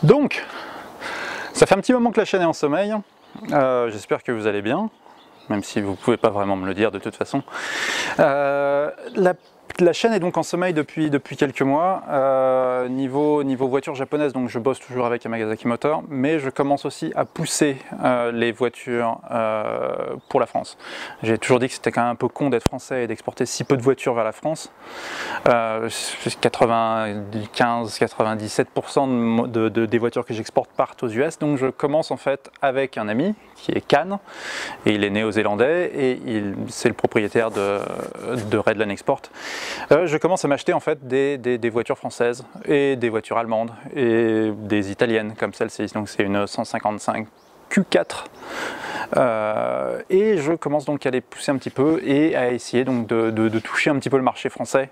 Donc, ça fait un petit moment que la chaîne est en sommeil. J'espère que vous allez bien, même si vous ne pouvez pas vraiment me le dire de toute façon. La chaîne est donc en sommeil depuis quelques mois. Niveau voitures japonaises, donc je bosse toujours avec Yamazaki Motor, mais je commence aussi à pousser les voitures pour la France. J'ai toujours dit que c'était quand même un peu con d'être français et d'exporter si peu de voitures vers la France. 95-97% des voitures que j'exporte partent aux US, donc je commence en fait avec un ami qui est Cannes, et il est néo-zélandais et c'est le propriétaire de Redline Export. Je commence à m'acheter en fait des voitures françaises et des voitures allemandes et des italiennes comme celle-ci, donc c'est une 155 Q4 et je commence donc à les pousser un petit peu et à essayer donc de toucher un petit peu le marché français.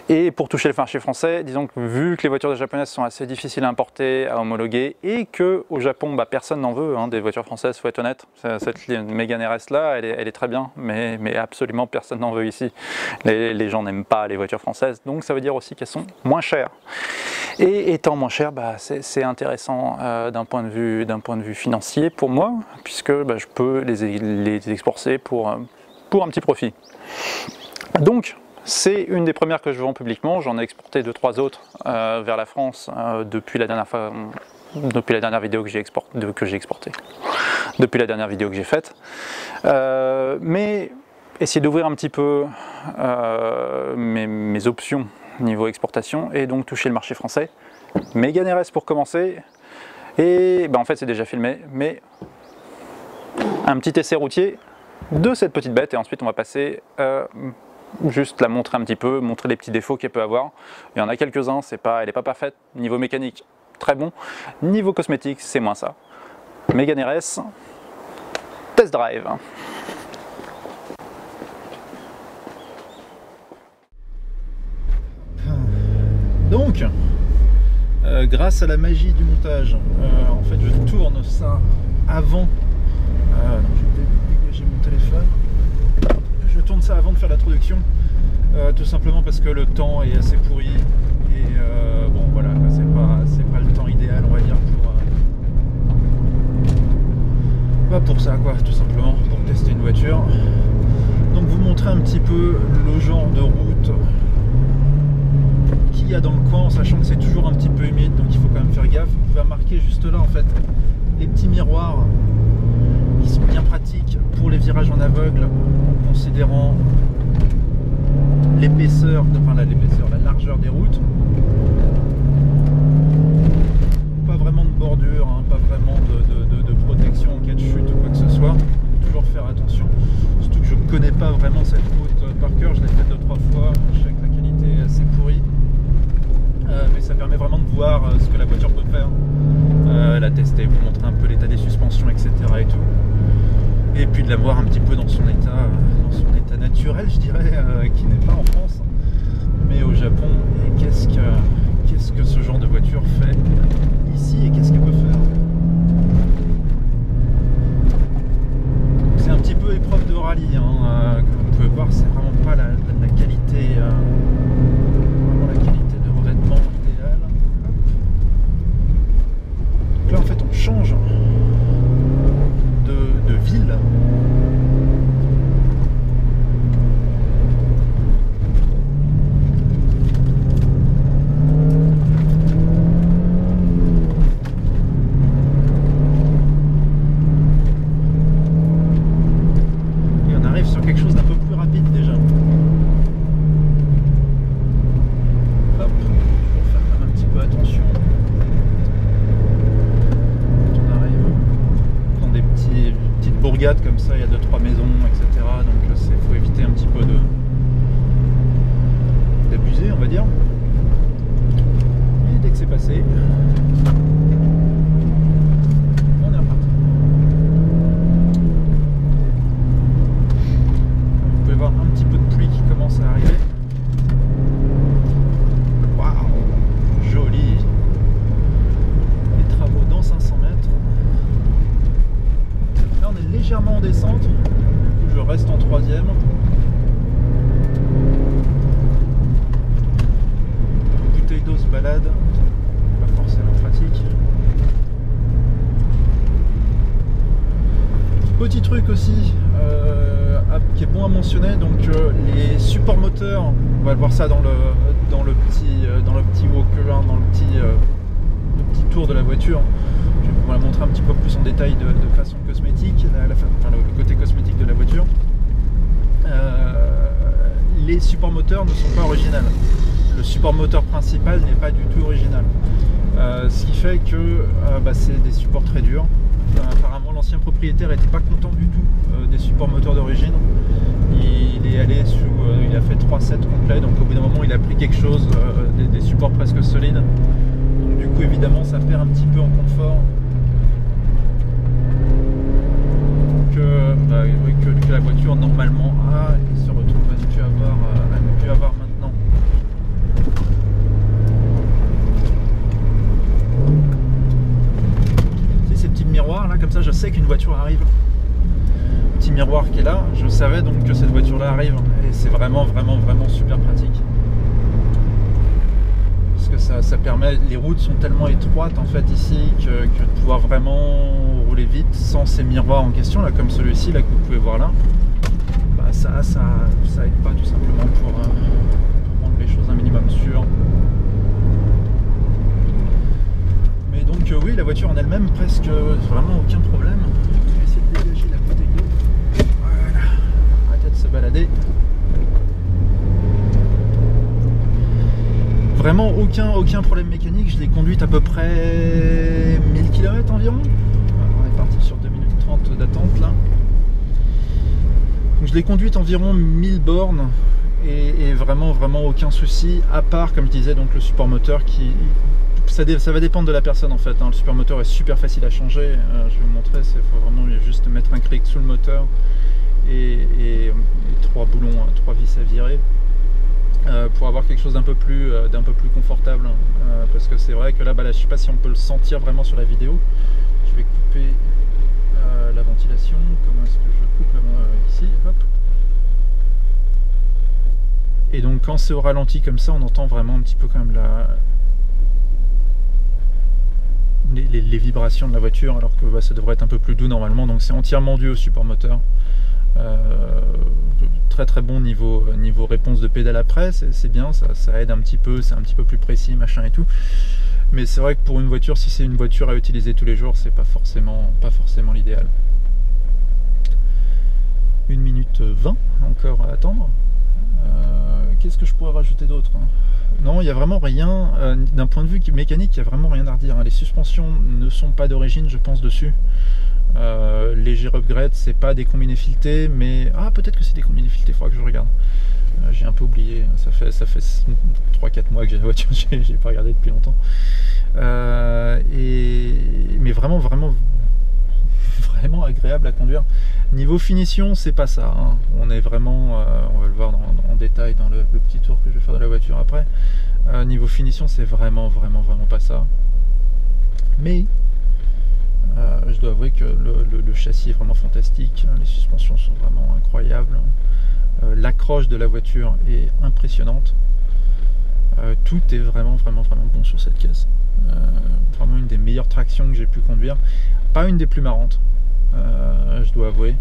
Et pour toucher le marché français, disons que vu que les voitures japonaises sont assez difficiles à importer, à homologuer, et que au Japon, personne n'en veut, des voitures françaises, faut être honnête. Cette Mégane RS là, elle est très bien, mais absolument personne n'en veut ici. Les gens n'aiment pas les voitures françaises, donc ça veut dire aussi qu'elles sont moins chères. Et étant moins chères, c'est intéressant d'un point de vue financier pour moi, puisque je peux les exporter pour un petit profit. Donc, c'est une des premières que je vends publiquement. J'en ai exporté 2-3 autres vers la France depuis la dernière vidéo que j'ai exportée, depuis la dernière vidéo que j'ai faite. Mais essayer d'ouvrir un petit peu mes options niveau exportation et donc toucher le marché français. Mégane RS pour commencer. Et en fait c'est déjà filmé, mais un petit essai routier de cette petite bête et ensuite on va passer juste la montrer un petit peu, montrer les petits défauts qu'elle peut avoir. Il y en a quelques-uns, elle n'est pas parfaite. Niveau mécanique, très bon. Niveau cosmétique, c'est moins ça. Mégane RS, test drive. Donc, grâce à la magie du montage, en fait je tourne ça avant. Je vais dégager mon téléphone. Je tourne ça avant de faire l'introduction, tout simplement parce que le temps est assez pourri et bon voilà, c'est pas le temps idéal on va dire pour ça quoi, tout simplement pour tester une voiture. Donc vous montrer un petit peu le genre de route qu'il y a dans le coin, en sachant que c'est toujours un petit peu humide, donc il faut quand même faire gaffe. Vous pouvez remarquer juste là en fait les petits miroirs qui sont bien pratiques pour les virages en aveugle, considérant l'épaisseur, la largeur des routes. Pas vraiment de bordure, pas vraiment de protection en cas de chute ou quoi que ce soit. Toujours faire attention. Surtout que je ne connais pas vraiment cette route par cœur, je l'ai faite 2-3 fois, je sais que la qualité est assez pourrie. Mais ça permet vraiment de voir ce que la voiture peut faire. La tester, vous montrer un peu l'état des suspensions, etc. et tout. Et puis de la voir un petit peu dans son état naturel, je dirais, qui n'est pas en France, mais au Japon. Et qu'est-ce que ce genre de voiture fait ici et qu'est-ce qu'elle peut faire. C'est un petit peu épreuve de rallye, comme vous pouvez voir, c'est vraiment pas la qualité, vraiment la qualité de revêtement idéale. Donc là en fait on change de ville. Comme ça, il y a 2-3 maisons, etc. Donc il faut éviter un petit peu d'abuser, on va dire. Et dès que c'est passé, on est reparti. Vous pouvez voir un petit peu de pluie qui commence à arriver. Waouh, joli. Les travaux dans 500 mètres. Là on est légèrement en descente, du coup je reste en 3e. Bouteille d'eau se balade, pas forcément pratique. truc aussi qui est bon à mentionner, donc les supports moteurs, on va voir ça dans le petit walker, dans le petit tour de la voiture. Je vais vous la montrer un petit peu plus en détail de façon cosmétique, le côté cosmétique de la voiture. Les supports moteurs ne sont pas originaux. Le support moteur principal n'est pas du tout original. Ce qui fait que c'est des supports très durs. Apparemment l'ancien propriétaire n'était pas content du tout des supports moteurs d'origine. Il est allé il a fait 3 sets complets, donc au bout d'un moment il a pris quelque chose, des supports presque solides. Donc du coup évidemment ça perd un petit peu en confort que la voiture normalement a et se retrouve à ne plus avoir maintenant. Ces petits miroirs là, comme ça je sais qu'une voiture arrive. Petit miroir qui est là, je savais donc que cette voiture là arrive, et c'est vraiment super pratique parce que ça permet, les routes sont tellement étroites en fait ici que de pouvoir vraiment rouler vite sans ces miroirs en question là, comme celui-ci là que vous pouvez voir là, ça aide pas tout simplement pour rendre les choses un minimum sûres. Mais donc oui, la voiture en elle-même presque vraiment aucun problème. Je vais essayer de dégager la bouteille d'eau. Voilà, arrêtez de se balader. Vraiment aucun problème mécanique. Je l'ai conduite à peu près 1000 km environ. On est parti sur 2 minutes 30 d'attente là. Donc je l'ai conduite environ 1000 bornes et vraiment aucun souci, à part comme je disais donc le support moteur qui... Ça va dépendre de la personne en fait, hein. Le support moteur est super facile à changer, je vais vous montrer, il faut vraiment juste mettre un clic sous le moteur et 3 boulons, 3 vis à virer pour avoir quelque chose d'un peu plus confortable, parce que c'est vrai que là, je ne sais pas si on peut le sentir vraiment sur la vidéo. Je vais couper la ventilation. Comment est-ce que je coupe ici, hop. Et donc quand c'est au ralenti comme ça, on entend vraiment un petit peu quand même les vibrations de la voiture, alors que ça devrait être un peu plus doux normalement. Donc c'est entièrement dû au support moteur. Très bon niveau réponse de pédale après, c'est bien, ça aide un petit peu, c'est un petit peu plus précis, machin et tout. Mais c'est vrai que pour une voiture, si c'est une voiture à utiliser tous les jours, c'est pas forcément l'idéal. 1 minute 20 encore à attendre. Qu'est-ce que je pourrais rajouter d'autre? Non, il n'y a vraiment rien, d'un point de vue mécanique, il n'y a vraiment rien à redire. Les suspensions ne sont pas d'origine, je pense, dessus. Léger upgrade, c'est pas des combinés filetés, mais peut-être que c'est des combinés filetés, il faudra que je regarde. J'ai un peu oublié, ça fait 3-4 mois que j'ai la voiture, j'ai pas regardé depuis longtemps. Mais vraiment agréable à conduire. Niveau finition, c'est pas ça, hein. On est vraiment, on va le voir en détail dans le petit tour que je vais faire de la voiture après. Niveau finition, c'est vraiment pas ça. Mais je dois avouer que le châssis est vraiment fantastique, les suspensions sont vraiment incroyables, l'accroche de la voiture est impressionnante, tout est vraiment bon sur cette caisse. Vraiment une des meilleures tractions que j'ai pu conduire, pas une des plus marrantes, je dois avouer.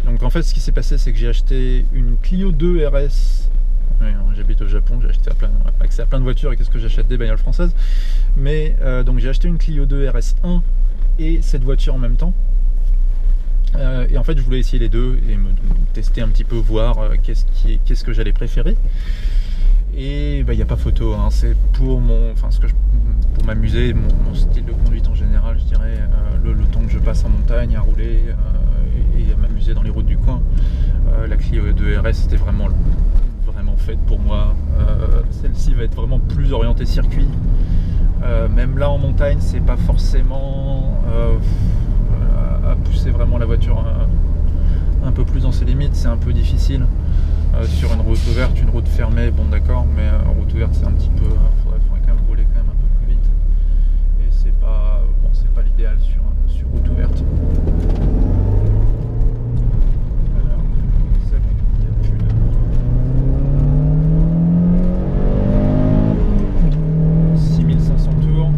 Donc en fait ce qui s'est passé, c'est que j'ai acheté une Clio 2 RS. Oui, j'habite au Japon, j'ai accès à plein de voitures et qu'est-ce que j'achète, des bagnoles françaises. Mais donc j'ai acheté une Clio 2 RS1 et cette voiture en même temps. Et en fait je voulais essayer les deux et me tester un petit peu, voir qu'est-ce que j'allais préférer. Et il n'y a pas photo, hein. C'est pour pour m'amuser, mon style de conduite en général, je dirais, le temps que je passe en montagne à rouler et à m'amuser dans les routes du coin. La Clio 2 RS c'était vraiment faite pour moi. Celle-ci va être vraiment plus orientée circuit. Même là en montagne, c'est pas forcément à pousser vraiment la voiture un peu plus dans ses limites, c'est un peu difficile. Sur une route ouverte, une route fermée, bon d'accord, mais route ouverte c'est un petit peu, faudrait quand même rouler quand même un peu plus vite. Et c'est pas l'idéal sur route ouverte. Alors, c'est bon, il n'y a plus de 6500 tours.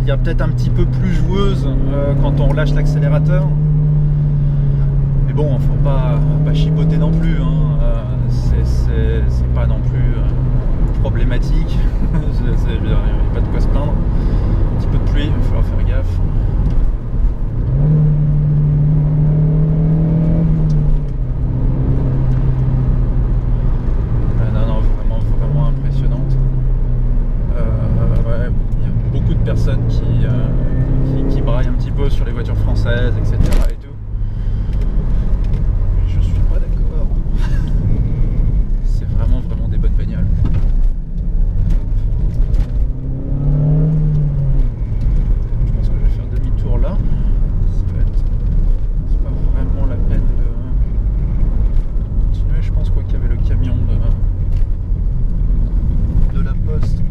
dire, peut-être un petit peu plus joueuse quand on relâche l'accélérateur. Mais bon, faut pas chipoter non plus, hein. C'est pas non plus problématique. Il n'y a pas de quoi se plaindre. Un petit peu de pluie, il va falloir faire gaffe. Non, vraiment impressionnante. Ouais, il y a beaucoup de personnes qui braillent un petit peu sur les voitures françaises, etc. et tout. Je suis pas d'accord. C'est vraiment des bonnes bagnoles. Je pense que je vais faire demi-tour là. C'est pas vraiment la peine de continuer. Je pense quoi qu'il y avait le camion de la poste.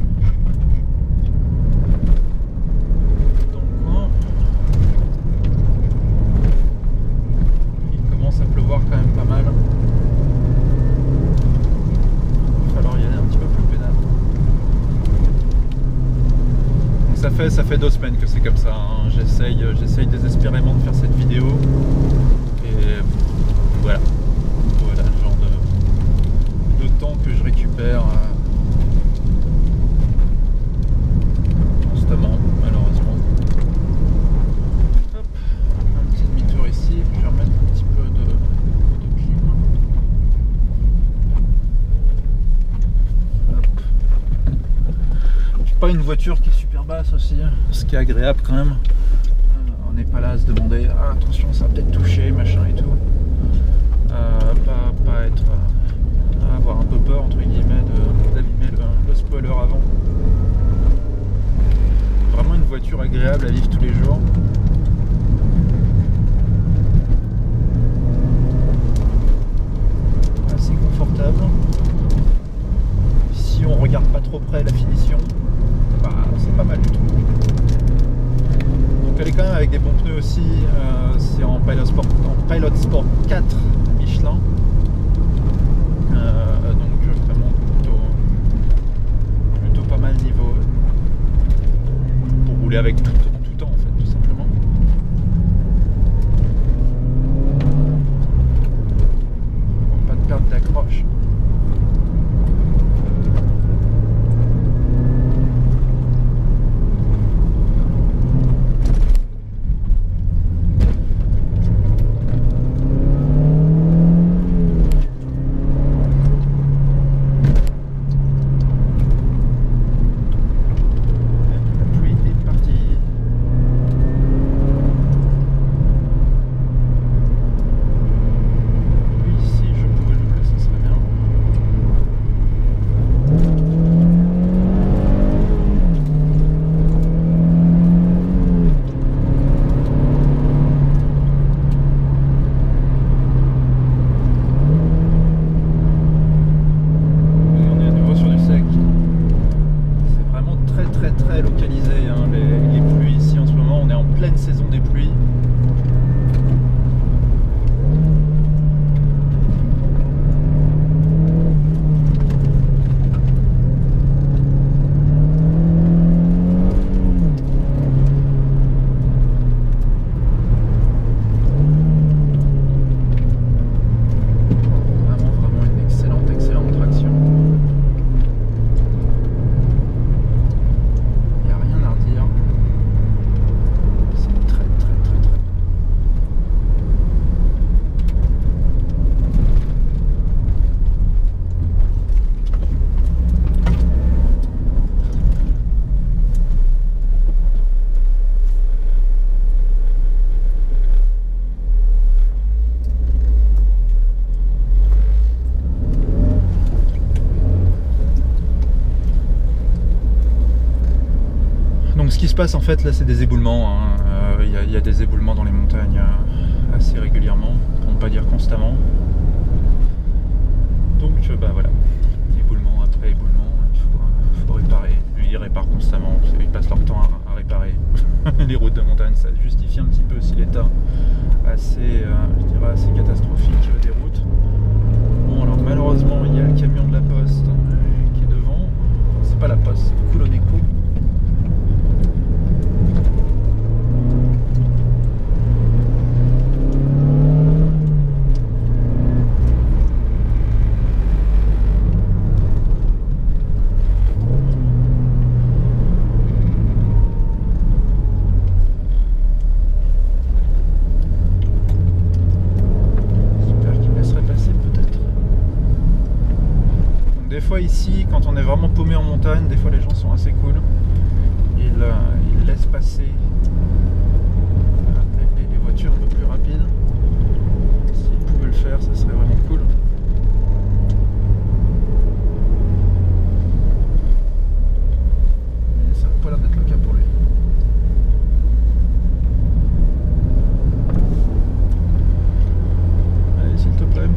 Il commence à pleuvoir quand même pas mal. Il va falloir y aller un petit peu plus pédale. Donc ça fait 2 semaines que c'est comme ça, hein. J'essaye désespérément de faire cette vidéo. Et voilà. Voilà le genre de temps que je récupère constamment, malheureusement. Hop, un petit demi-tour ici, puis je vais remettre un petit peu de clim. Hop. Pas une voiture qui est super basse aussi, ce qui est agréable quand même. On n'est pas là à se demander ah, attention, ça va peut-être toucher, machin et tout. Pas être avoir un peu peur entre guillemets d'abîmer le spoiler avant. Vraiment une voiture agréable à vivre tous les jours. Assez confortable. Si on regarde pas trop près la finition, c'est pas mal du tout. Donc elle est quand même avec des bons pneus aussi. C'est en Pilot Sport 4 Michelin. Donc vraiment plutôt pas mal niveau pour rouler avec en tout temps en fait, tout simplement. Pas de perte d'accroche. Ce qui se passe en fait là, c'est des éboulements, hein. Il y a des éboulements dans les montagnes assez régulièrement, pour ne pas dire constamment. Donc bah voilà, éboulement après éboulement, il faut réparer. Ils réparent constamment, ils passent leur temps à réparer les routes de montagne. Ça justifie un petit peu aussi l'état assez, je dirais assez catastrophique des routes. Bon alors malheureusement il y a le camion de la poste qui est devant. C'est pas la poste, c'est Kuloneco. fois ici, quand on est vraiment paumé en montagne, des fois les gens sont assez cool. Ils laissent passer les voitures un peu plus rapides. S'ils pouvaient le faire, ça serait vraiment cool. Mais ça n'a pas l'air d'être le cas pour lui. Allez, s'il te plaît.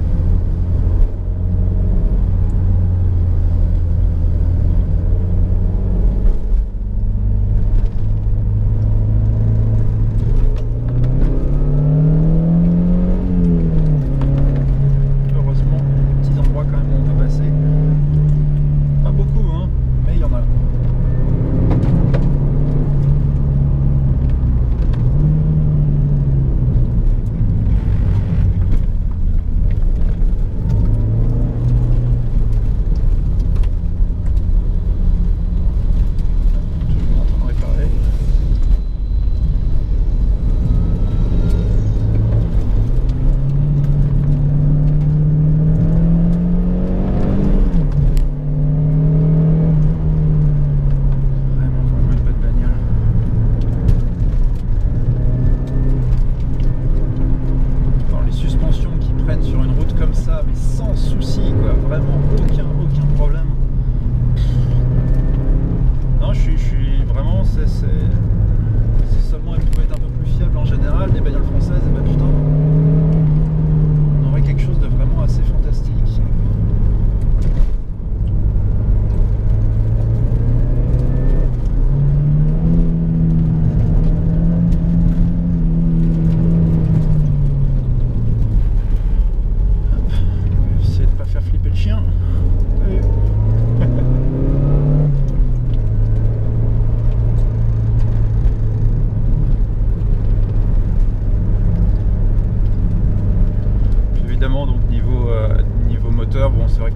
Bon, c'est vrai que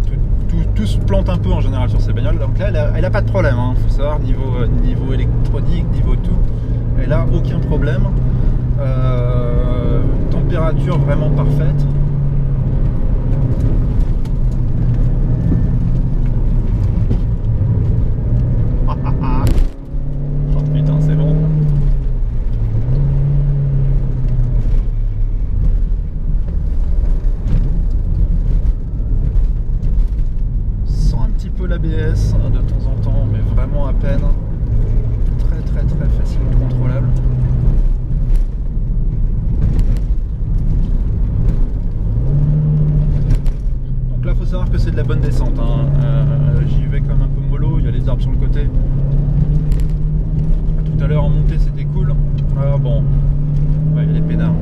tout se plante un peu en général sur ces bagnoles. Donc là, elle a pas de problème. Hein. Faut savoir, niveau électronique, niveau tout, elle a aucun problème. Température vraiment parfaite. Oh putain, c'est bon. L'ABS de temps en temps, mais vraiment à peine. Très facilement contrôlable. Donc là, faut savoir que c'est de la bonne descente. Hein. J'y vais comme un peu mollo, il y a les arbres sur le côté. Tout à l'heure en montée, c'était cool. Ah bon, ouais, il y a les pédards.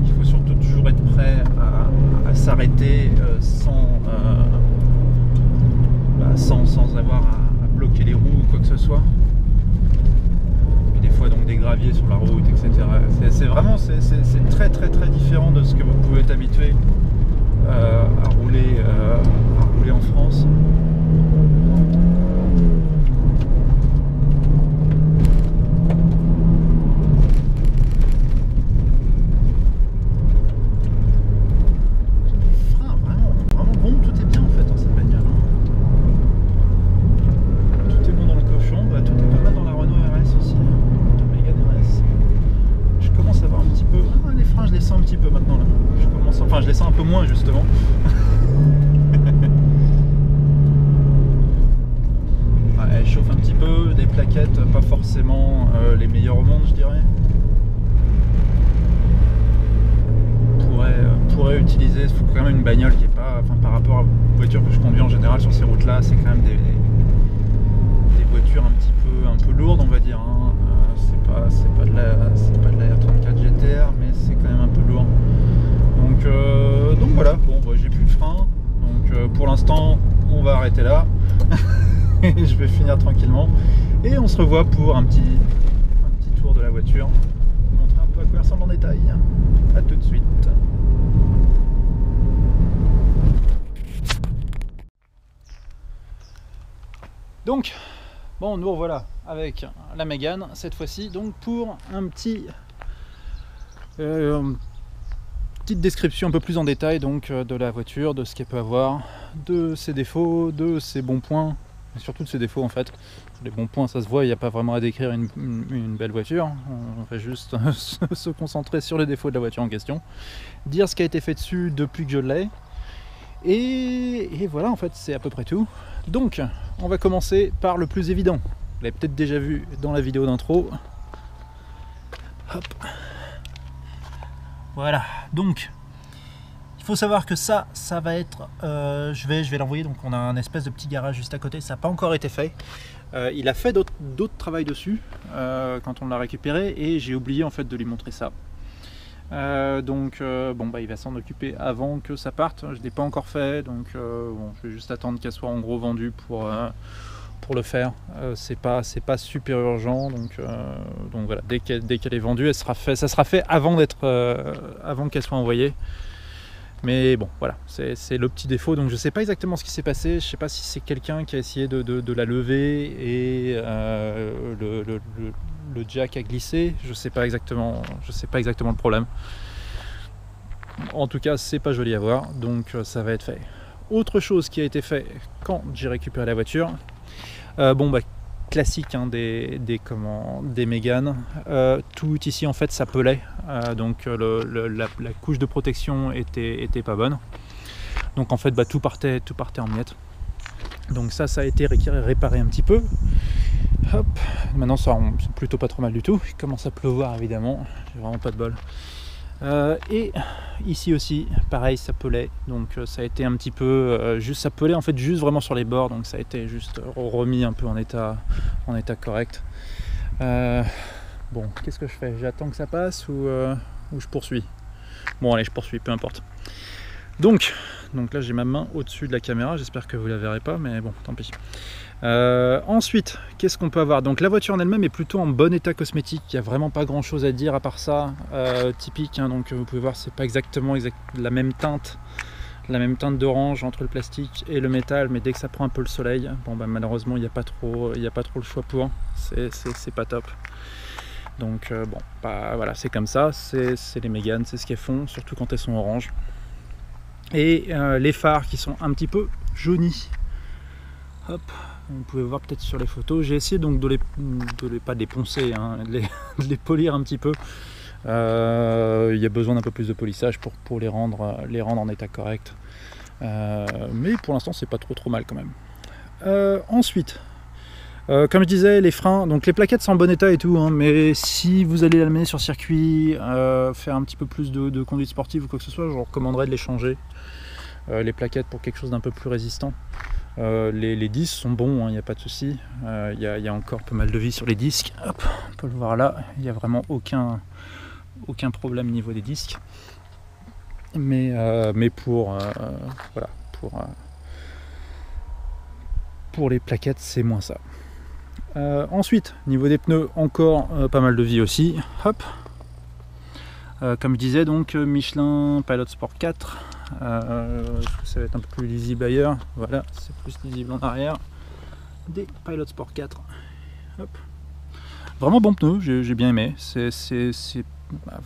Il faut surtout toujours être prêt à s'arrêter sans avoir à bloquer les roues ou quoi que ce soit. Puis des fois donc des graviers sur la route, etc. C'est vraiment très différent de ce que vous pouvez être habitué à rouler en France. Je les sens un peu moins justement. Ouais, elle chauffe un petit peu, des plaquettes pas forcément les meilleures au monde, je dirais. Pourrait utiliser, il faut quand même une bagnole qui est pas, enfin par rapport à une voiture que je conduis en général sur ces routes là, c'est quand même des voitures un peu lourdes, on va dire. Hein. C'est pas de la R34 GTR, mais c'est quand même un peu lourd. Donc voilà, bon, bah, j'ai plus de frein, donc pour l'instant on va arrêter là. Je vais finir tranquillement et on se revoit pour un petit tour de la voiture, montrer un peu à quoi elle ressemble en détail. A tout de suite. Donc, bon, nous revoilà avec la Mégane, cette fois-ci, donc pour un petit... petite description un peu plus en détail donc de la voiture, de ce qu'elle peut avoir, de ses défauts, de ses bons points, et surtout de ses défauts en fait. Les bons points, ça se voit, il n'y a pas vraiment à décrire une belle voiture, on va juste se concentrer sur les défauts de la voiture en question, dire ce qui a été fait dessus depuis que je l'ai, et voilà, en fait c'est à peu près tout. Donc on va commencer par le plus évident, vous l'avez peut-être déjà vu dans la vidéo d'intro. Hop. Voilà, donc il faut savoir que ça va être, je vais l'envoyer, donc on a un espèce de petit garage juste à côté, ça n'a pas encore été fait. Il a fait d'autres travaux dessus quand on l'a récupéré, et j'ai oublié en fait de lui montrer ça. Bon bah il va s'en occuper avant que ça parte, je ne l'ai pas encore fait, donc bon, je vais juste attendre qu'elle soit en gros vendue pour le faire. C'est pas super urgent, donc voilà, dès qu'elle est vendue, ça sera fait avant qu'elle soit envoyée. Mais bon, voilà, c'est le petit défaut. Donc je sais pas exactement ce qui s'est passé, je sais pas si c'est quelqu'un qui a essayé de la lever et le jack a glissé, je sais pas exactement le problème. En tout cas, c'est pas joli à voir, donc ça va être fait. Autre chose qui a été fait quand j'ai récupéré la voiture, bon bah classique hein, des Mégane, tout ici en fait ça pelait, donc la couche de protection était pas bonne, donc en fait bah, tout partait en miettes. Donc ça a été réparé un petit peu. Hop, maintenant ça c'est plutôt pas trop mal du tout. Il commence à pleuvoir évidemment, j'ai vraiment pas de bol. Et ici aussi pareil, ça pelait, donc ça a été un petit peu ça pelait en fait juste vraiment sur les bords, donc ça a été juste remis un peu en état correct. Bon, qu'est-ce que je fais? J'attends que ça passe ou je poursuis? Bon allez, je poursuis, peu importe. Donc là j'ai ma main au-dessus de la caméra, j'espère que vous la verrez pas, mais bon, tant pis. Ensuite, qu'est-ce qu'on peut avoir? Donc la voiture en elle-même est plutôt en bon état cosmétique, il n'y a vraiment pas grand chose à dire à part ça, typique, hein, donc vous pouvez voir c'est pas exactement la même teinte d'orange entre le plastique et le métal, mais dès que ça prend un peu le soleil, bon bah malheureusement il n'y a pas trop le choix pour, c'est pas top. Donc bon, bah, voilà, c'est comme ça, c'est les Mégane, c'est ce qu'elles font, surtout quand elles sont oranges. Et les phares qui sont un petit peu jaunis. Hop, vous pouvez voir peut-être sur les photos. J'ai essayé donc pas de les poncer, hein, de les polir un petit peu. Il y a besoin d'un peu plus de polissage pour les rendre en état correct. Mais pour l'instant c'est pas trop mal quand même. Ensuite, comme je disais, les freins, donc les plaquettes sont en bon état et tout, hein, mais si vous allez l'amener sur circuit, faire un petit peu plus de conduite sportive ou quoi que ce soit, je vous recommanderais de les changer. Les plaquettes pour quelque chose d'un peu plus résistant. Les disques sont bons, il n'y a pas de souci. Il y a encore pas mal de vie sur les disques. Hop, on peut le voir là, il n'y a vraiment aucun problème au niveau des disques. Mais pour les plaquettes, c'est moins ça. Ensuite, niveau des pneus, encore pas mal de vie aussi. Hop. Comme je disais, donc Michelin Pilot Sport 4. Ça va être un peu plus lisible ailleurs. Voilà, c'est plus lisible en arrière. Des Pilot Sport 4. Hop. Vraiment bon pneu, j'ai bien aimé. C'est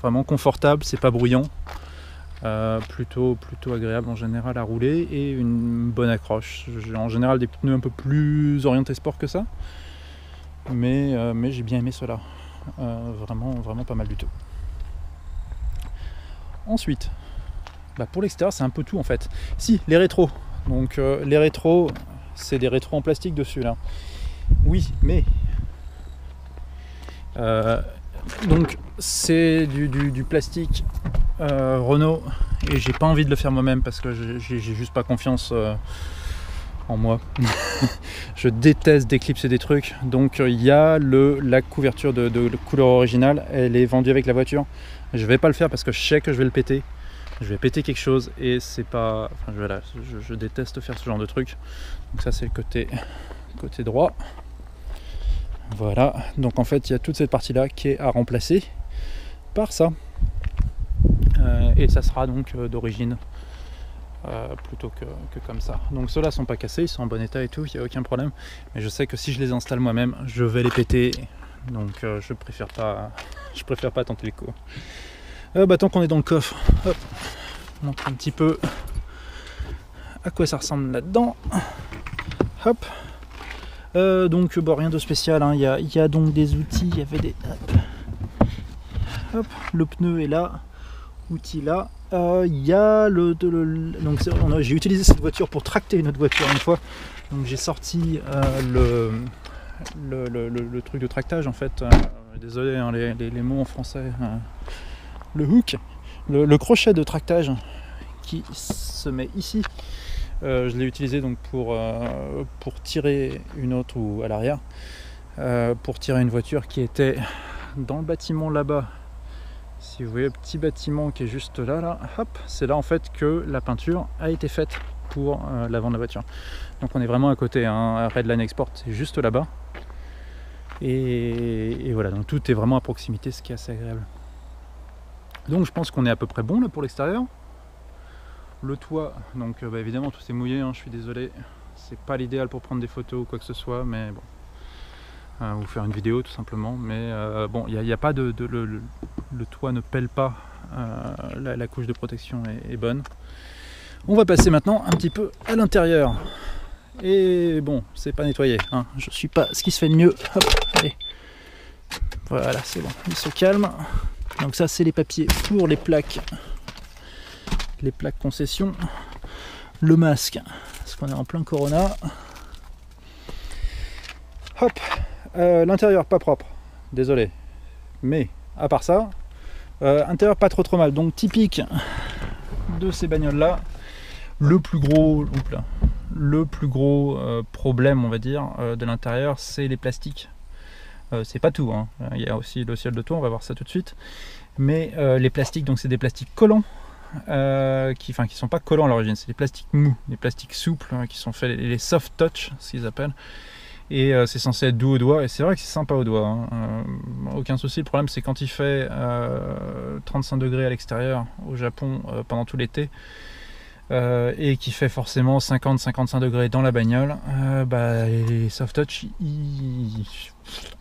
vraiment confortable, c'est pas bruyant. Plutôt agréable en général à rouler et une bonne accroche. J'ai en général des pneus un peu plus orientés sport que ça. Mais j'ai bien aimé cela. Vraiment pas mal du tout. Ensuite, bah pour l'extérieur c'est un peu tout en fait. Si, les rétros. Donc les rétros, c'est des rétros en plastique dessus là. Oui, mais donc c'est du plastique Renault et j'ai pas envie de le faire moi-même parce que j'ai juste pas confiance en moi. Je déteste d'éclipser des trucs. Donc il y a la couverture de couleur originale, elle est vendue avec la voiture. Je vais pas le faire parce que je sais que je vais le péter. Je vais péter quelque chose et c'est pas. Enfin voilà, je déteste faire ce genre de truc. Donc ça c'est le côté droit. Voilà. Donc en fait il y a toute cette partie là qui est à remplacer. par ça. Et ça sera donc d'origine plutôt que comme ça. Donc ceux-là sont pas cassés, ils sont en bon état et tout, il n'y a aucun problème. Mais je sais que si je les installe moi-même, je vais les péter. Donc je préfère pas tenter le coup. Tant qu'on est dans le coffre, hop, on montre un petit peu à quoi ça ressemble là-dedans. Hop. Donc rien de spécial, hein. Il y a donc des outils, il y avait des... Hop, le pneu est là, outil là. Il y a donc j'ai utilisé cette voiture pour tracter une autre voiture une fois. Donc j'ai sorti le truc de tractage en fait. Désolé hein, les mots en français. Le hook, le crochet de tractage qui se met ici. Je l'ai utilisé donc pour tirer une autre ou à l'arrière, pour tirer une voiture qui était dans le bâtiment là-bas. Si vous voyez le petit bâtiment qui est juste là, hop, c'est là en fait que la peinture a été faite pour l'avant de la voiture. Donc on est vraiment à côté, hein, Redline Export, c'est juste là-bas. Et voilà, donc tout est vraiment à proximité, ce qui est assez agréable. Donc je pense qu'on est à peu près bon là pour l'extérieur. Le toit, donc évidemment tout est mouillé, hein, je suis désolé, c'est pas l'idéal pour prendre des photos ou quoi que ce soit, mais bon, ou faire une vidéo tout simplement, mais bon, il n'y a pas le toit ne pèle pas, la couche de protection est bonne. On va passer maintenant un petit peu à l'intérieur, et bon, c'est pas nettoyé, hein, je suis pas ce qui se fait de mieux, hop, allez, voilà, c'est bon, il se calme. Donc ça c'est les papiers pour les plaques concession, le masque parce qu'on est en plein corona. Hop, l'intérieur pas propre, désolé, mais à part ça, intérieur pas trop mal. Donc typique de ces bagnoles là, le plus gros problème on va dire de l'intérieur, c'est les plastiques. C'est pas tout, hein. Il y a aussi le ciel de toit, on va voir ça tout de suite, mais les plastiques, donc c'est des plastiques collants, qui sont pas collants à l'origine, c'est des plastiques mous, des plastiques souples, hein, qui sont faits les soft touch, ce qu'ils appellent, et c'est censé être doux au doigt, et c'est vrai que c'est sympa au doigt, hein. Aucun souci. Le problème c'est quand il fait 35 degrés à l'extérieur au Japon pendant tout l'été, et qui fait forcément 50-55 degrés dans la bagnole, les soft touch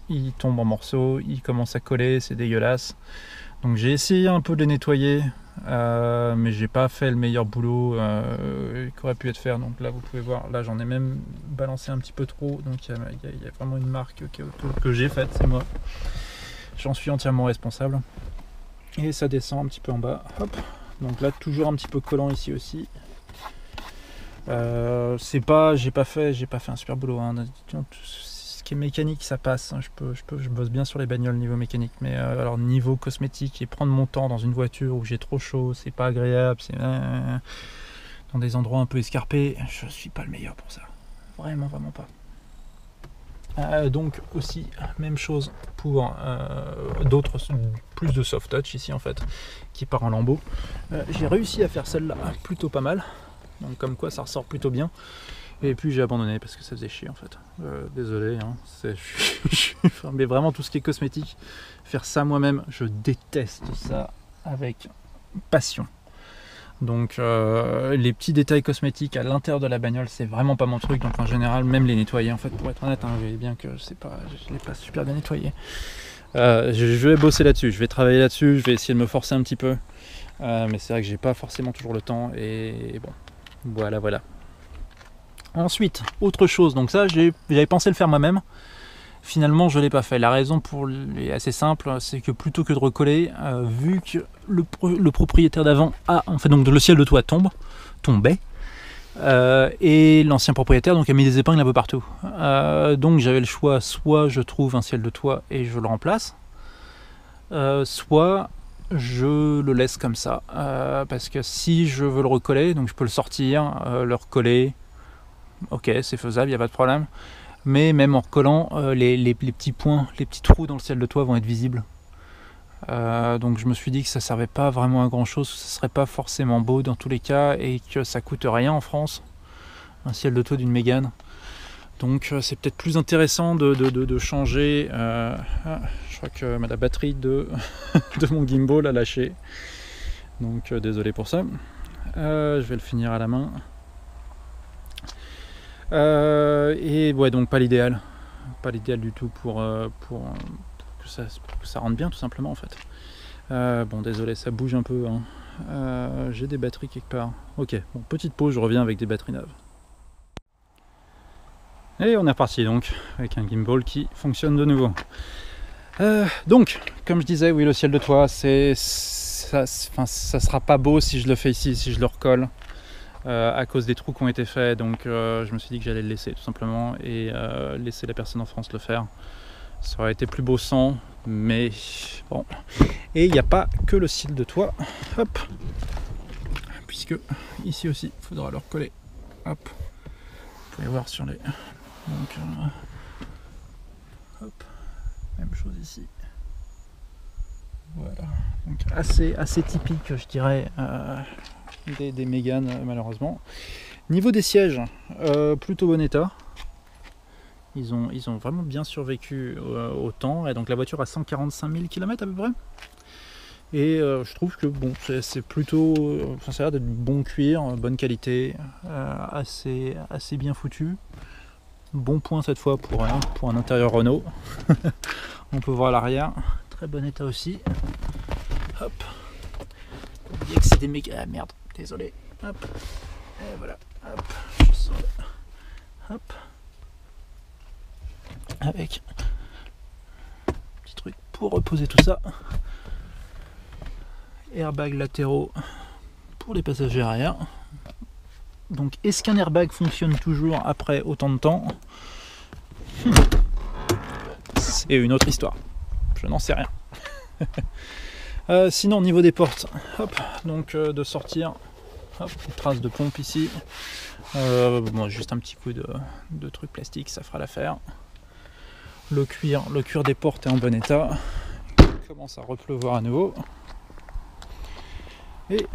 ils tombent en morceaux, ils commencent à coller, c'est dégueulasse. Donc j'ai essayé un peu de les nettoyer, mais j'ai pas fait le meilleur boulot qu'aurait pu être fait. Donc là vous pouvez voir, là j'en ai même balancé un petit peu trop, donc il y a vraiment une marque que j'ai faite, c'est moi. J'en suis entièrement responsable. Et ça descend un petit peu en bas, hop. Donc là toujours un petit peu collant ici aussi. J'ai pas fait un super boulot, hein. Ce qui est mécanique ça passe, hein. Je bosse bien sur les bagnoles niveau mécanique, mais alors niveau cosmétique et prendre mon temps dans une voiture où j'ai trop chaud, c'est pas agréable, c'est dans des endroits un peu escarpés, je suis pas le meilleur pour ça, vraiment pas. Donc aussi même chose pour d'autres, plus de soft touch ici en fait, qui part en lambeaux. J'ai réussi à faire celle-là plutôt pas mal, donc comme quoi ça ressort plutôt bien. Et puis j'ai abandonné parce que ça faisait chier en fait. Désolé, hein, mais vraiment tout ce qui est cosmétique, faire ça moi-même, je déteste ça avec passion. Donc les petits détails cosmétiques à l'intérieur de la bagnole, c'est vraiment pas mon truc. Donc en général, même les nettoyer en fait, pour être honnête, hein, vous voyez bien que je l'ai pas super bien nettoyé. Je vais bosser là-dessus, je vais travailler là-dessus, je vais essayer de me forcer un petit peu. Mais c'est vrai que j'ai pas forcément toujours le temps et bon, voilà. Ensuite, autre chose, donc ça j'avais pensé le faire moi-même, finalement je ne l'ai pas fait. La raison est assez simple, c'est que plutôt que de recoller, vu que le propriétaire d'avant en fait donc le ciel de toit tombait, et l'ancien propriétaire donc a mis des épingles un peu partout. Donc j'avais le choix, soit je trouve un ciel de toit et je le remplace, soit je le laisse comme ça, parce que si je veux le recoller, donc je peux le sortir, le recoller. Ok, c'est faisable, il n'y a pas de problème. Mais même en recollant, les petits points, les petits trous dans le ciel de toit vont être visibles. Donc je me suis dit que ça ne servait pas vraiment à grand chose, que ce ne serait pas forcément beau dans tous les cas et que ça coûte rien en France, un ciel de toit d'une Mégane. Donc c'est peut-être plus intéressant de changer. Je crois que la batterie de mon gimbal a lâché. Donc désolé pour ça. Je vais le finir à la main. Et ouais, donc pas l'idéal. Pas l'idéal du tout pour que ça rentre bien tout simplement en fait. Bon désolé, ça bouge un peu. Hein. J'ai des batteries quelque part. Ok, bon, petite pause, je reviens avec des batteries neuves. Et on est reparti donc, avec un gimbal qui fonctionne de nouveau. Donc, comme je disais, oui, le ciel de toit, ça sera pas beau si je le fais ici, si je le recolle, à cause des trous qui ont été faits. Donc, je me suis dit que j'allais le laisser tout simplement et laisser la personne en France le faire. Ça aurait été plus beau sans, mais bon. Et il n'y a pas que le ciel de toit, hop, puisque ici aussi, il faudra le recoller. Hop, vous pouvez voir sur les. Donc, hop, même chose ici. Voilà, donc assez typique, je dirais, des Mégane, malheureusement. Niveau des sièges, plutôt bon état. Ils ont vraiment bien survécu au temps. Et donc la voiture a 145 000 km à peu près. Et je trouve que bon, c'est plutôt, ça a l'air d'être bon cuir, bonne qualité, assez bien foutu. Bon point cette fois pour un intérieur Renault. On peut voir l'arrière, très bon état aussi. Hop. Oubliez que c'est des méga. Ah merde, désolé. Hop. Et voilà. Hop. Je sors. Hop. Avec un petit truc pour reposer tout ça. Airbags latéraux pour les passagers arrière. Donc, est-ce qu'un airbag fonctionne toujours après autant de temps? C'est une autre histoire. Je n'en sais rien. Sinon, au niveau des portes, hop, donc de sortir, hop, des traces de pompe ici. Bon, juste un petit coup de truc plastique, ça fera l'affaire. Le cuir des portes est en bon état. Il commence à repleuvoir à nouveau. Et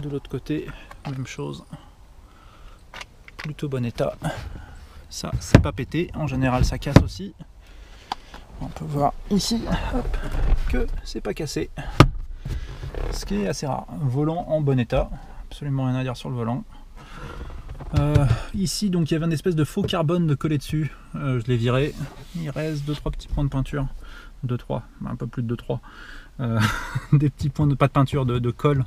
de l'autre côté, même chose. Plutôt bon état. Ça, c'est pas pété. En général, ça casse aussi. On peut voir ici, hop, que c'est pas cassé. Ce qui est assez rare. Volant en bon état. Absolument rien à dire sur le volant. Ici, donc, il y avait une espèce de faux carbone de collé dessus. Je l'ai viré. Il reste 2-3 petits points de peinture. 2-3, un peu plus de 2-3. Des petits points pas de peinture, de colle.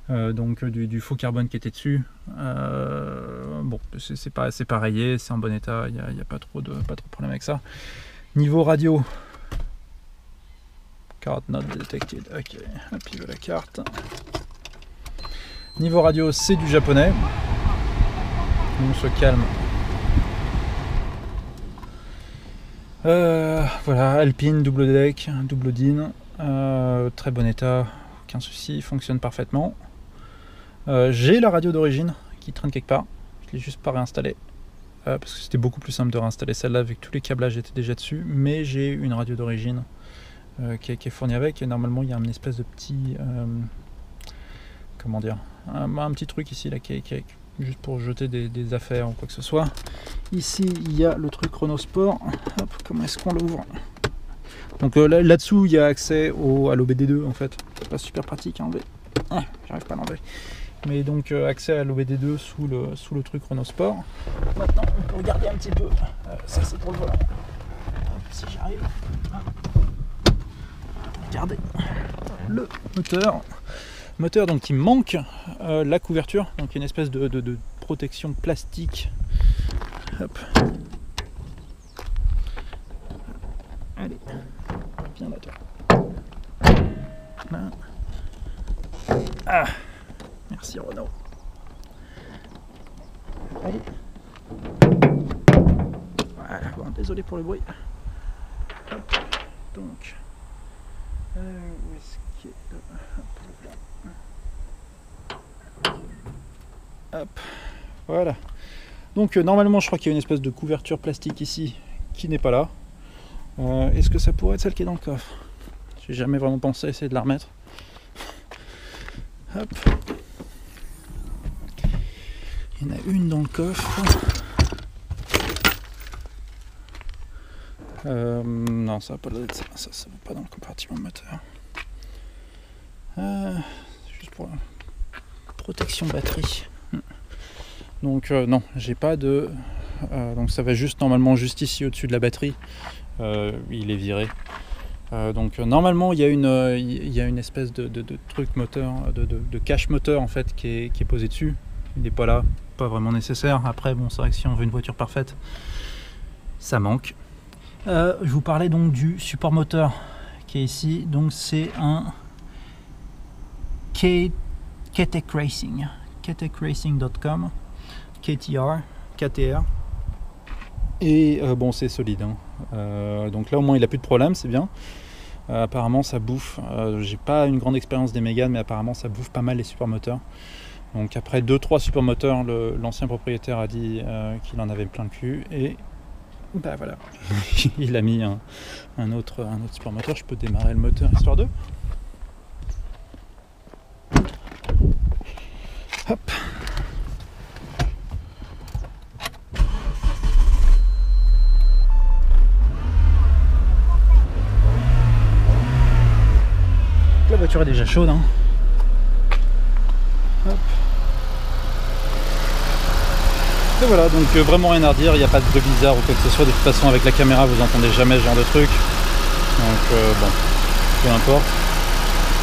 Donc du faux carbone qui était dessus. Bon, c'est pas rayé, c'est en bon état, il n'y a pas trop de problème avec ça. Niveau radio, carte not detected, ok, puis de la carte. Niveau radio, c'est du japonais. On se calme. Voilà, Alpine, double deck, double DIN, très bon état, aucun souci, fonctionne parfaitement. J'ai la radio d'origine qui traîne quelque part, je l'ai juste pas réinstallée parce que c'était beaucoup plus simple de réinstaller celle-là vu que tous les câblages étaient déjà dessus, mais j'ai une radio d'origine qui est fournie avec, et normalement il y a une espèce de petit comment dire, un petit truc ici là qui est juste pour jeter des affaires ou quoi que ce soit. Ici il y a le truc Renault Sport. Hop, comment est-ce qu'on l'ouvre? Donc là-dessous il y a accès à l'OBD2 en fait, c'est pas super pratique à enlever. J'arrive pas à l'enlever. Mais donc accès à l'OBD2 sous le truc Renault Sport. Maintenant on peut regarder un petit peu. Ça c'est pour le volant. Si j'arrive. Regardez le moteur donc qui manque la couverture, donc une espèce de protection plastique. Hop. Allez, viens là toi. Là. Ah, merci Renaud. Allez. Voilà, bon, désolé pour le bruit. Hop. Donc, où est-ce qu'il est là? Hop. Voilà. Donc normalement je crois qu'il y a une espèce de couverture plastique ici qui n'est pas là. Est-ce que ça pourrait être celle qui est dans le coffre? J'ai jamais vraiment pensé à essayer de la remettre. Hop. Il y en a une dans le coffre. Non, ça va pas être ça, ça va pas dans le compartiment moteur. Juste pour la protection batterie. Donc non, j'ai pas de... donc ça va juste normalement juste ici au-dessus de la batterie. Il est viré. Donc normalement il y a une espèce de truc moteur, de cache moteur en fait qui est posé dessus. Il n'est pas là, pas vraiment nécessaire. Après bon, c'est vrai que si on veut une voiture parfaite, ça manque. Je vous parlais donc du support moteur qui est ici. Donc c'est un KTEC Racing, KTECRacing.com, KTR. Et bon, c'est solide. Hein. Donc là au moins il a plus de problème, c'est bien. Apparemment ça bouffe. J'ai pas une grande expérience des Mégane, mais apparemment ça bouffe pas mal les supports moteurs. Donc après 2-3 supports moteurs, l'ancien propriétaire a dit qu'il en avait plein le cul et bah voilà, il a mis un autre support moteur. Je peux démarrer le moteur histoire de. Hop. La voiture est déjà chaude. Hein. Hop. Et voilà, donc vraiment rien à redire, il n'y a pas de bruit bizarre ou quoi que ce soit. De toute façon, avec la caméra, vous n'entendez jamais ce genre de truc. Donc bon, peu importe.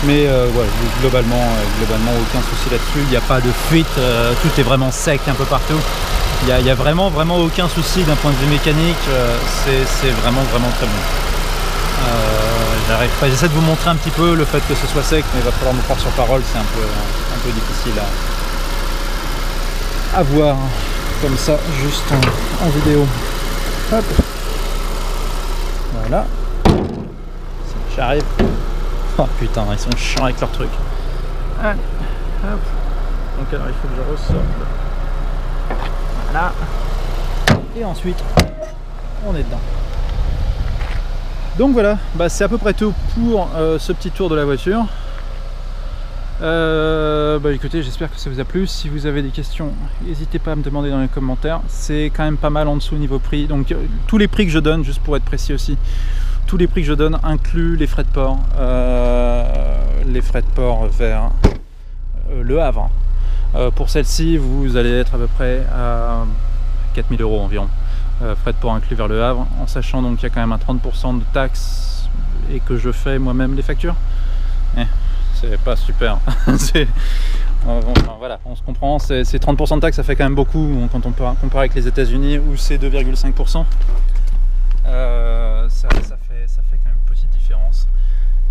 Mais ouais, globalement, aucun souci là-dessus. Il n'y a pas de fuite, tout est vraiment sec un peu partout. Il n'y a vraiment aucun souci d'un point de vue mécanique. C'est vraiment très bon. J'essaie de vous montrer un petit peu le fait que ce soit sec, mais il va falloir me croire sur parole, c'est un peu difficile à voir comme ça, juste en vidéo. Hop. Voilà. J'arrive. Oh putain, ils sont chiants avec leur truc. Allez, hop. Donc alors il faut que je ressorte. Voilà. Et ensuite, on est dedans. Donc voilà, bah c'est à peu près tout pour ce petit tour de la voiture. Bah écoutez, j'espère que ça vous a plu. Si vous avez des questions, n'hésitez pas à me demander dans les commentaires. C'est quand même pas mal en dessous niveau prix. Donc tous les prix que je donne, juste pour être précis aussi, tous les prix que je donne incluent les frais de port. Vers Le Havre. Pour celle-ci, vous allez être à peu près à 4000 € environ. Frais de port inclus vers Le Havre, en sachant donc qu'il y a quand même un 30% de taxes et que je fais moi-même les factures. C'est pas super. Enfin, voilà, on se comprend, c'est 30% de taxes, ça fait quand même beaucoup quand on compare avec les États-Unis où c'est 2,5%. Ça fait quand même une petite différence.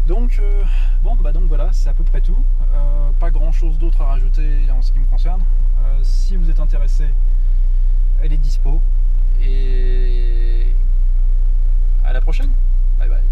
Donc bon, bah donc voilà, c'est à peu près tout. Pas grand chose d'autre à rajouter en ce qui me concerne. Si vous êtes intéressé, elle est dispo. Et à la prochaine. Bye bye.